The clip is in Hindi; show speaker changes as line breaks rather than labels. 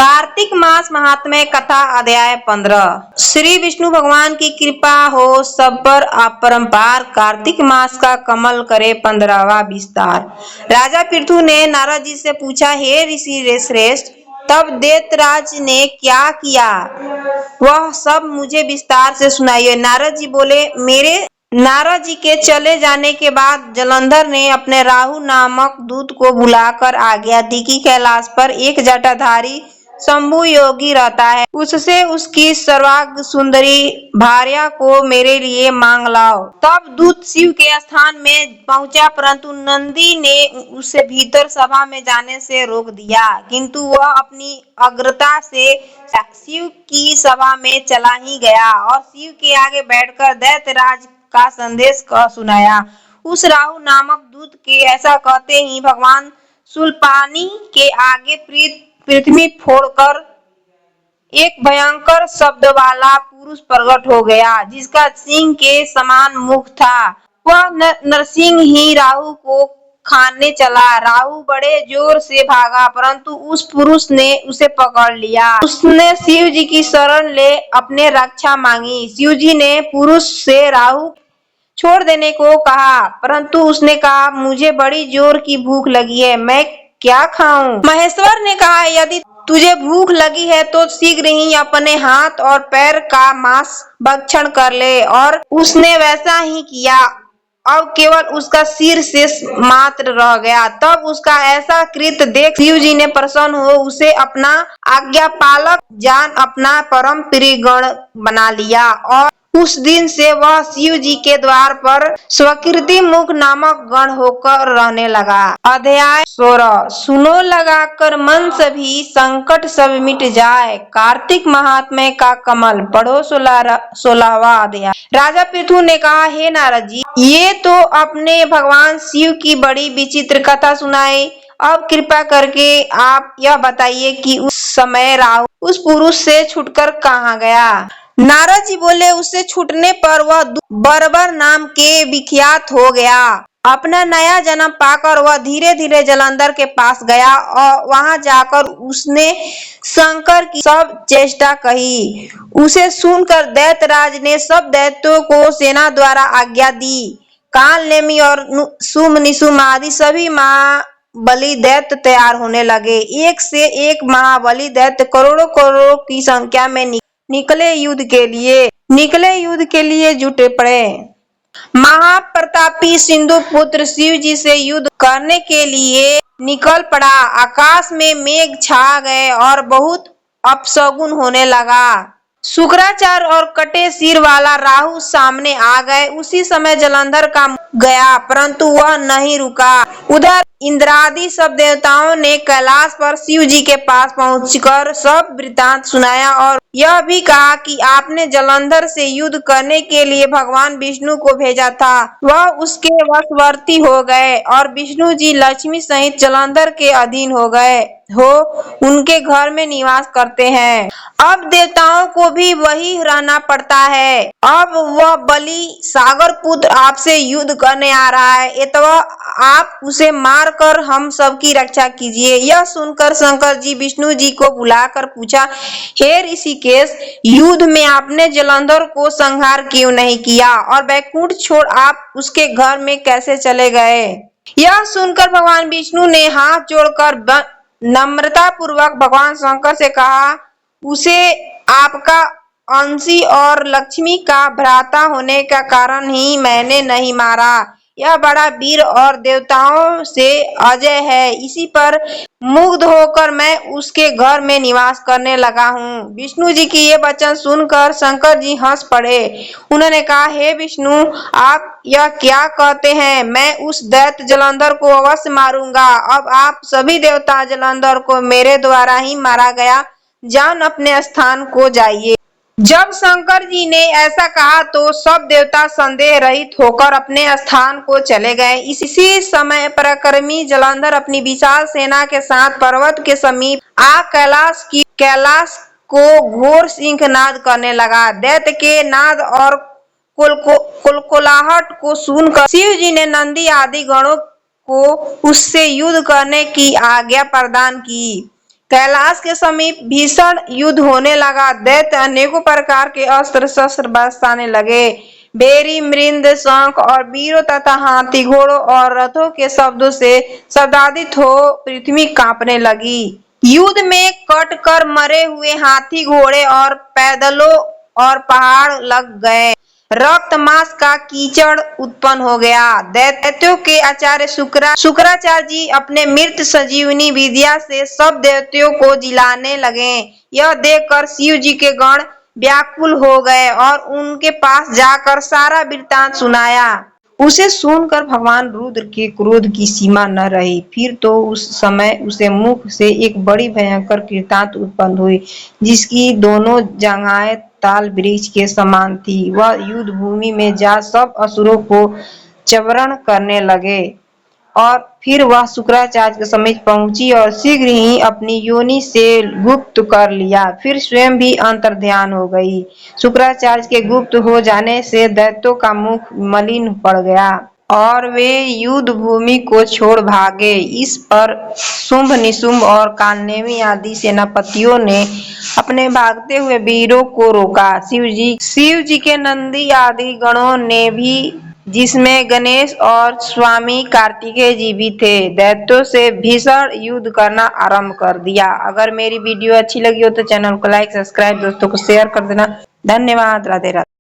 कार्तिक मास महात्म्य कथा अध्याय 15। श्री विष्णु भगवान की कृपा हो सब पर अपरंपार। कार्तिक मास का कमल करे 15वां विस्तार। राजा पृथु ने नारद जी से पूछा, हे ऋषि श्रेष्ठ, तब दैत्यराज ने क्या किया, वह सब मुझे विस्तार से सुनाइए। नारद जी के चले जाने के बाद जलंधर ने अपने राहु नामक दूत को बुलाकर आज्ञा दी कि कैलाश पर एक जटाधारी शंभु योगी रहता है, उससे उसकी सर्वांग सुंदरी भार्या को मेरे लिए मांग लाओ। तब दूत शिव के स्थान में पहुंचा, परंतु नंदी ने उसे भीतर सभा में जाने से रोक दिया, किंतु वह अपनी अग्रता से शिव की सभा में चला ही गया और शिव के आगे बैठकर दैत्यराज का संदेश सुनाया। उस राहु नामक दूत के ऐसा कहते ही भगवान शूलपाणि के आगे पृथ्वी फोड़कर एक भयंकर शब्द वाला पुरुष प्रकट हो गया, जिसका सिंह के समान मुख था। वह नरसिंह ही राहु को खाने चला। राहु बड़े जोर से भागा, परंतु उस पुरुष ने उसे पकड़ लिया। उसने शिव जी की शरण ले अपने रक्षा मांगी। शिव जी ने पुरुष से राहु छोड़ देने को कहा, परंतु उसने कहा, मुझे बड़ी जोर की भूख लगी है, मैं क्या खाऊं? महेश्वर ने कहा, यदि तुझे भूख लगी है तो शीघ्र ही अपने हाथ और पैर का मांस भक्षण कर ले। और उसने वैसा ही किया। अब केवल उसका सिर शेष मात्र रह गया। तब उसका ऐसा कृत्य देख शिव जी ने प्रसन्न हो उसे अपना आज्ञापालक जान अपना परम प्रिय गण बना लिया और उस दिन से वह शिव जी के द्वार पर स्वकीर्ति मुख नामक गण होकर रहने लगा। अध्याय 16। सुनो लगाकर मन सभी, संकट सब मिट जाए। कार्तिक महात्म्य का कमल पढ़ो 16वां अध्याय। राजा पृथु ने कहा, हे नारद जी, ये तो अपने भगवान शिव की बड़ी विचित्र कथा सुनाई। अब कृपा करके आप यह बताइए कि उस समय राहु उस पुरुष से छूटकर कहाँ गया? नारद जी बोले, उससे छूटने पर वह बर्बर नाम के विख्यात हो गया। अपना नया जन्म पाकर वह धीरे धीरे जलंधर के पास गया और वहां जाकर उसने शंकर की सब चेष्टा कही। उसे सुनकर दैत्यराज ने सब दैत्यों को सेना द्वारा आज्ञा दी। काल नेमि और शुंभ निशुंभ आदि सभी महाबली दैत्य तैयार होने लगे। एक से एक महाबली दैत्य करोड़ों करोड़ों की संख्या में निकले युद्ध के लिए जुटे पड़े। महाप्रतापी सिंधु पुत्र शिव जी से युद्ध करने के लिए निकल पड़ा। आकाश में मेघ छा गए और बहुत अपशगुन होने लगा। शुक्राचार्य और कटे सिर वाला राहु सामने आ गए। उसी समय जलंधर का गया, परंतु वह नहीं रुका। उधर इंद्रादि सब देवताओं ने कैलाश पर शिव जी के पास पहुंचकर सब वृत्तांत सुनाया और यह भी कहा कि आपने जलंधर से युद्ध करने के लिए भगवान विष्णु को भेजा था। वह उसके वशवर्ती हो गए और विष्णु जी लक्ष्मी सहित जलंधर के अधीन हो गए हो उनके घर में निवास करते हैं। अब देवताओं को भी वही रहना पड़ता है। अब वह बलि सागर पुत्र आपसे युद्ध करने आ रहा है, अतः आप उसे मार कर हम सबकी रक्षा कीजिए। यह सुनकर शंकर जी विष्णु जी को बुलाकर पूछा, हे ऋषिकेश, युद्ध में आपने जलंधर को संहार क्यों नहीं किया और वैकुंठ छोड़ आप उसके घर में कैसे चले गए? यह सुनकर भगवान विष्णु ने हाथ जोड़कर नम्रता पूर्वक भगवान शंकर से कहा, उसे आपका अंशी और लक्ष्मी का भ्राता होने का कारण ही मैंने नहीं मारा। यह बड़ा वीर और देवताओं से अजय है। इसी पर मुग्ध होकर मैं उसके घर में निवास करने लगा हूँ। विष्णु जी की ये वचन सुनकर शंकर जी हंस पड़े। उन्होंने कहा, हे विष्णु, आप यह क्या कहते हैं? मैं उस दैत्य जलंधर को अवश्य मारूंगा। अब आप सभी देवता जलंधर को मेरे द्वारा ही मारा गया जान अपने स्थान को जाइए। जब शंकर जी ने ऐसा कहा तो सब देवता संदेह रहित होकर अपने स्थान को चले गए। इसी समय पराक्रमी जलंधर अपनी विशाल सेना के साथ पर्वत के समीप आ कैलाश को घोर सिंहनाद करने लगा। दैत्य के नाद और कोलाहट को सुनकर शिव जी ने नंदी आदि गणों को उससे युद्ध करने की आज्ञा प्रदान की। कैलाश के समीप भीषण युद्ध होने लगा। दैत्य अनेकों प्रकार के अस्त्र शस्त्र बरसाने लगे। बेरी, मृद, शंख और वीरों तथा हाथी, घोड़ों और रथों के शब्दों से शब्दादित हो पृथ्वी कांपने लगी। युद्ध में कट कर मरे हुए हाथी, घोड़े और पैदलों और पहाड़ लग गए। रक्त मांस का कीचड़ उत्पन्न हो गया। दैत्यों के आचार्य शुक्राचार्य जी अपने मृत संजीवनी विद्या से सब दैत्यों को जिलाने लगे। यह देखकर शिव जी के गण व्याकुल हो गए और उनके पास जाकर सारा वृत्तांत सुनाया। उसे सुनकर भगवान रुद्र के क्रोध की सीमा न रही। फिर तो उस समय उसे मुख से एक बड़ी भयंकर किर्तांत उत्पन्न हुई, जिसकी दोनों जंघाएं ताल वृक्ष के समान थी। वह युद्ध भूमि में जा सब असुरों को चर्वण करने लगे और फिर वह शुक्राचार्य के समीप पहुंची और शीघ्र ही अपनी योनि से गुप्त कर लिया। फिर स्वयं भी अंतर्ध्यान हो गई। शुक्राचार्य के गुप्त हो जाने से दैत्यों का मुख मलिन पड़ गया और वे युद्ध भूमि को छोड़ भागे। इस पर शुंभ, निशुंभ और कालनेमी आदि सेनापतियों ने अपने भागते हुए वीरों को रोका। शिव जी के नंदी आदि गणों ने भी, जिसमें गणेश और स्वामी कार्तिकेय जी भी थे, दैत्यों से भीषण युद्ध करना आरंभ कर दिया। अगर मेरी वीडियो अच्छी लगी हो तो चैनल को लाइक, सब्सक्राइब, दोस्तों को शेयर कर देना। धन्यवाद। राधे राधे।